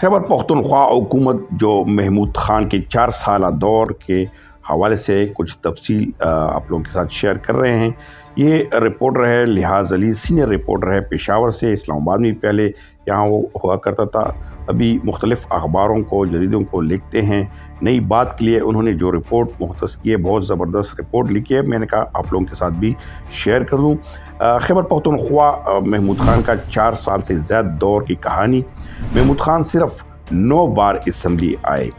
खैबर पख्तूनख्वा हुकूमत जो महमूद खान के 4 साल दौर के हवाले से कुछ तफसील आप लोगों के साथ शेयर कर रहे हैं। ये रिपोर्टर है लिहाज अली, सीनियर रिपोर्टर है पेशावर से। इस्लामाबाद में पहले यहाँ वो हुआ करता था, अभी मुख्तलिफ़ अखबारों को, जरीदों को लिखते हैं। नई बात के लिए उन्होंने जो रिपोर्ट मुख्तस की है, बहुत ज़बरदस्त रिपोर्ट लिखी है, मैंने कहा आप लोगों के साथ भी शेयर कर दूँ। खैबर पख्तूनख्वा महमूद खान का 4 साल से ज़्यादा दौर की कहानी। महमूद खान सिर्फ 9 बार असम्बली आए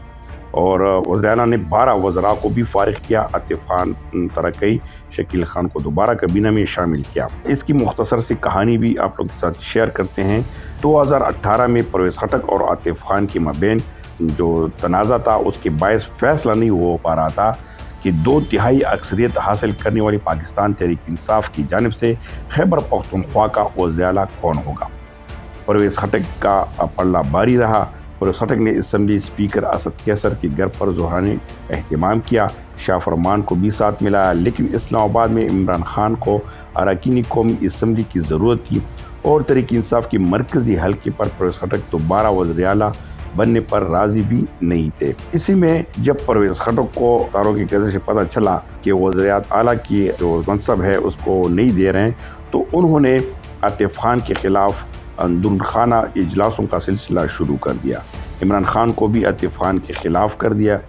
और वज़ीर-ए-आला ने 12 वज़रा को भी फारिग किया। आतिफ खान तरक्की, शकील खान को दोबारा काबीना में शामिल किया। इसकी मुख्तसर सी कहानी भी आप लोगों के साथ शेयर करते हैं। 2018 में परवेज़ खटक और आतिफ खान के माबैन जो तनाज़ा था, उसके बायस फैसला नहीं हो पा रहा था कि 2/3 अक्सरियत हासिल करने वाली पाकिस्तान तहरीक इंसाफ की जानिब से खैबर पख्तूनख्वा का वज़ीर-ए-आला कौन होगा। परवेज़ खटक का पल्ला भारी रहा। परवेज़ खटक ने असम्बली स्पीकर असद कैसर के घर पर ज़ोरानी एहतमाम किया। शाह फरमान को भी साथ मिलाया, लेकिन इस्लामाबाद में इमरान खान को अरकानी कौमी असम्बली की ज़रूरत थी और तहरीक इंसाफ की मरकज़ी हल्के पर परवेज़ खटक दोबारा वज़ीर-ए-आला बनने पर राज़ी भी नहीं थे। इसी में जब परवेज़ खटक को तारों की गर्दिश से पता चला कि वज़ीर-ए-आला की जो मनसब है उसको नहीं दे रहे हैं, तो उन्होंने आतिफ खान के ख़िलाफ़ अंदरूनखाना इजलासों का सिलसिला शुरू कर दिया। इमरान खान को भी आतिफ खान के ख़िलाफ़ कर दिया,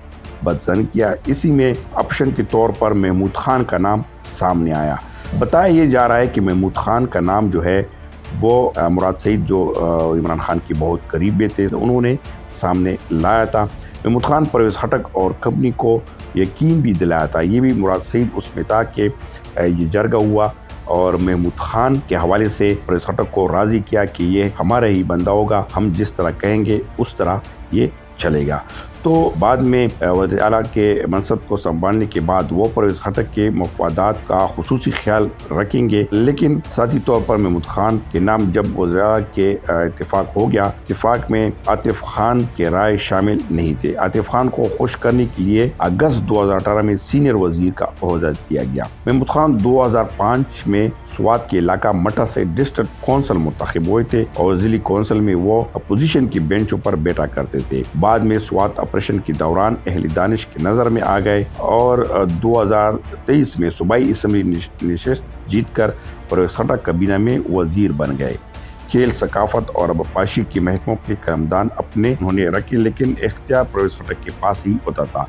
बदज़न किया। इसी में ऑप्शन के तौर पर महमूद खान का नाम सामने आया। बताया ये जा रहा है कि महमूद खान का नाम जो है वो मुराद सईद जो इमरान खान के बहुत करीबी थे, तो उन्होंने सामने लाया था। महमूद खान परवेज़ खटक और कंपनी को यकीन भी दिलाया था। ये भी मुराद सईद उसमें था कि ये जरगा हुआ और महमूद खान के हवाले से परवेज़ खटक को राज़ी किया कि ये हमारा ही बंदा होगा, हम जिस तरह कहेंगे उस तरह ये चलेगा। तो बाद में वज़ीर-ए-आला के मनसब को संभालने के बाद वो परवेज़ खटक के मफादात का खुसूसी ख्याल रखेंगे, लेकिन साथी तौर पर महमूद खान के नाम जब वज़ीर-ए-आला के इत्तेफाक हो गया, इत्तेफाक में आतिफ खान के राय शामिल नहीं थे। आतिफ खान को खुश करने के लिए अगस्त 2018 में सीनियर वजीर का ओहदा दिया गया। महमूद खान 2005 में स्वात के इलाका मटा से डिस्ट्रिक्ट कौंसल मुंतखब हुए थे और ज़िली कौंसल में वो अपोजिशन की बेंचों पर बैठा करते थे। बाद में स्वात ऑपरेशन के दौरान अहले दानिश की नज़र में आ गए और 2023 में सूबाई असम्बली नशिस्त जीत कर परवेज़ खटक काबीना में वजीर बन गए। खेल, सकाफत और आबपाशी के महकमों के कर्मदान अपने उन्होंने रखे, लेकिन इख्तियार परवेज़ खटक के पास ही होता था।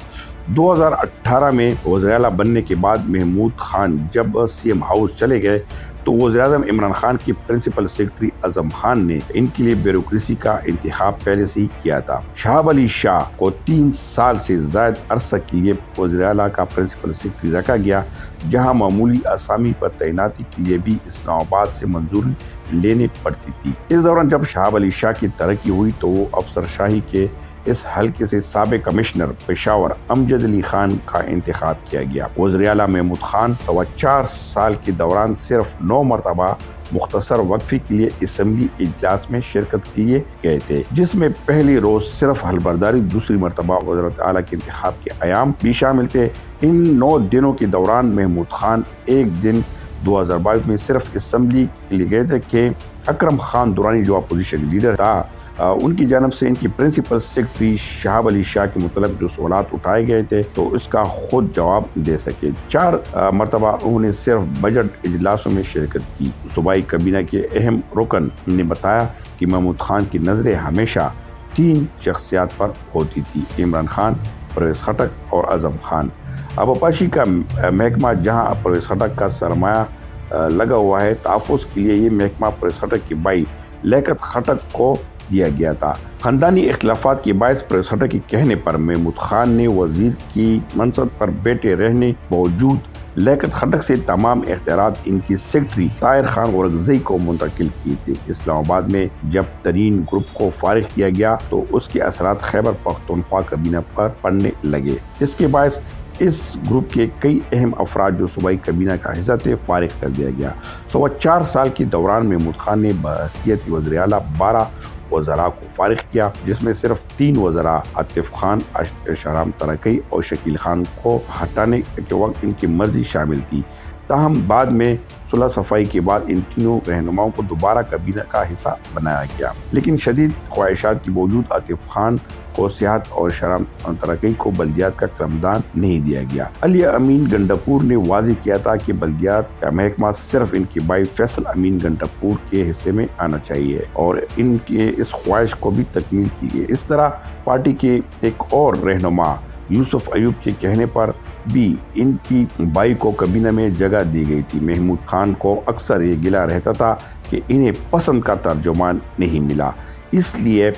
2018 में वज़ीर-ए-आला बनने के बाद महमूद खान जब सीएम हाउस चले गए तो वज़ीर-ए-आज़म इमरान खान के प्रिंसिपल सेक्रेटरी आज़म खान ने इनके लिए ब्यूरोक्रेसी का इंतखाब पहले से ही किया था। शहाब अली शाह को 3 साल से ज़ायद अरसा के लिए वज़ीर-ए-आला का प्रिंसिपल सेक्रेटरी रखा गया, जहां मामूली असामी पर तैनाती के लिए भी इस्लामाबाद से मंजूरी लेनी पड़ती थी। इस दौरान जब शहाब अली शाह की तरक्की हुई तो वो अफसरशाही के इस हल्के से साबिक कमिश्नर पेशावर अमजद अली खान का इंतखाब किया गया। वज़ीर-ए-आला महमूद खान 4 साल के दौरान सिर्फ 9 मरतबा मुख्तसर वक्फे के लिए असम्बली इजलास में शिरकत के लिए गए थे, जिसमें पहली रोज सिर्फ हलबरदारी, दूसरी मरतबा वज़ीर-ए-आला के इंतखाब के अयाम भी शामिल थे। इन 9 दिनों के दौरान महमूद खान एक दिन 2022 में सिर्फ असम्बली के लिए गए थे कि अकरम खान दुरानी जो अपोजिशन लीडर था, उनकी जानब से इनकी प्रिंसिपल सेक्रेटरी शहाब अली शाह के मुतल्लिक़ जो सवालात उठाए गए थे तो इसका खुद जवाब दे सके। 4 मरतबा उन्होंने सिर्फ बजट इजलासों में शिरकत की। सूबाई काबीना के अहम रुकन ने बताया कि महमूद खान की नज़रें हमेशा 3 शख्सियात पर होती थी: इमरान खान, परवेज़ खटक और आज़म खान। आबपाशी का महकमा जहाँ परवेज़ खटक का सरमाया लगा हुआ है, तहफ़्फ़ुज़ के लिए ये महकमा परवेज़ खटक की भाई लियाकत खटक को दिया गया था। ख़ानदानी इख्तिलाफ़ात के बायस परवेज़ खटक के कहने पर महमूद खान ने वज़ीर की मनसब पर बैठे रहने बावजूद लियाकत खटक से तमाम इख्तियारात इनकी सेक्रेटरी ताहिर खान औरंगज़ई को मुंतकिल किए थे। इस्लामाबाद में जब तरीन ग्रुप को फारिग किया गया तो उसके असरात खैबर पख्तूनख्वा काबीना पर पड़ने लगे, जिसके बायस इस ग्रुप के कई अहम अफराद जो सूबाई काबीना का हिस्सा थे फारिग कर दिया गया। 4 साल के दौरान महमूद खान ने बहैसियत वज़ीर-ए-आला 12 वज़रा को फारिग किया, जिसमें सिर्फ 3 वज़रा आतिफ खान, शहराम तरक्की और शकील खान को हटाने के वक्त इनकी मर्जी शामिल थी। تاہم بعد میں صلح صفائی کے بعد ان تینوں رہنماؤں کو دوبارہ کابینہ کا حصہ بنایا گیا، لیکن شدید خواہشات کے باوجود عاطف خان کو سیاحت اور شہرام ترقی کو بلدیات کا قلمدان نہیں دیا گیا۔ علی امین گنڈاپور نے واضح کیا تھا کہ بلدیات کا محکمہ صرف ان کے بھائی فیصل امین گنڈاپور کے حصے میں آنا چاہیے، اور ان کے اس خواہش کو بھی تکمیل کی گئی۔ اس طرح پارٹی کے ایک اور رہنما یوسف ایوب کے کہنے پر بھی ان کی بھائی کو کابینہ میں جگہ دی گئی تھی۔ محمود خان کو اکثر یہ گلہ رہتا تھا کہ انہیں پسند کا ترجمان نہیں ملا، اس لیے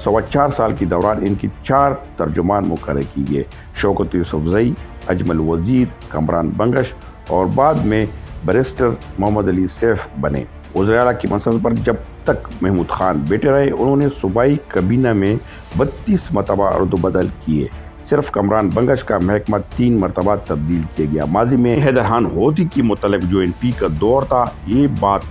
4.25 سال کے دوران ان کی 4 ترجمان مقرر کی گئے: شوکت یوسفزئی، اجمل وزیر، کامران بنگش اور بعد میں بیرسٹر محمد علی سیف بنے۔ وزیر اعلیٰ کی منصب پر جب تک محمود خان بیٹھے رہے، انہوں نے صوبائی کابینہ میں 32 مرتبہ رد و بدل کیے۔ صرف کامران بنگش کا محکمہ 3 مرتبہ تبدیل کیا گیا۔ ماضی میں حیدر خان ہوتی کے متعلق جو این پی کا دور تھا، یہ بات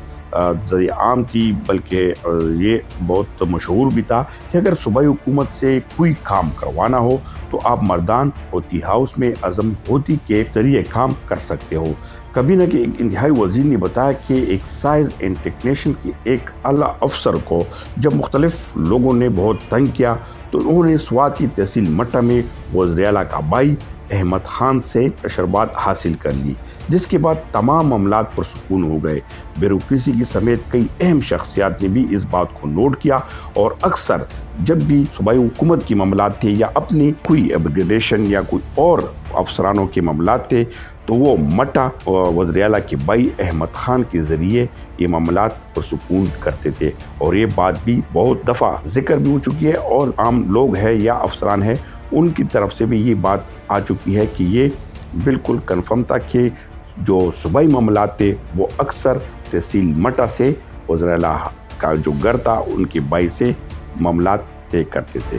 زیادہ عام تھی، بلکہ یہ بہت مشہور بھی تھا کہ اگر صوبائی حکومت سے کوئی کام کروانا ہو تو آپ مردان ہوتی ہاؤس میں اعظم ہوتی کے ذریعے کام کر سکتے ہو۔ کابینہ کے ایک انتہائی وزیر نے بتایا کہ ایک سائنس اینڈ ٹیکنیشین کے ایک اعلیٰ افسر کو جب مختلف لوگوں نے بہت تنگ کیا تو انہوں نے سوات کی تحصیل مٹا میں وزیر اعلیٰ کا بھائی احمد خان سے تشربات حاصل کر لی، جس کے بعد تمام معاملات پرسکون ہو گئے۔ بیوروکریسی کی سمیت کئی اہم شخصیات نے بھی اس بات کو نوٹ کیا، اور اکثر جب بھی صوبائی حکومت کے معاملات تھے یا اپنی کوئی اپگریڈیشن یا کوئی اور افسرانوں کے معاملات تھے تو وہ مٹا وزیر اعلیٰ کے بھائی احمد خان کے ذریعے یہ معاملات پرسکون کرتے تھے، اور یہ بات بھی بہت دفعہ ذکر بھی ہو چکی ہے، اور عام لوگ ہیں یا افسران ہیں ان کی طرف سے بھی یہ بات آ چکی ہے کہ یہ بالکل کنفرم تھا کہ جو صوبائی معاملات تھے وہ اکثر تحصیل مٹا سے وزیر اعلیٰ کا جو گھر تھا ان کے بھائی سے معاملات طے کرتے تھے۔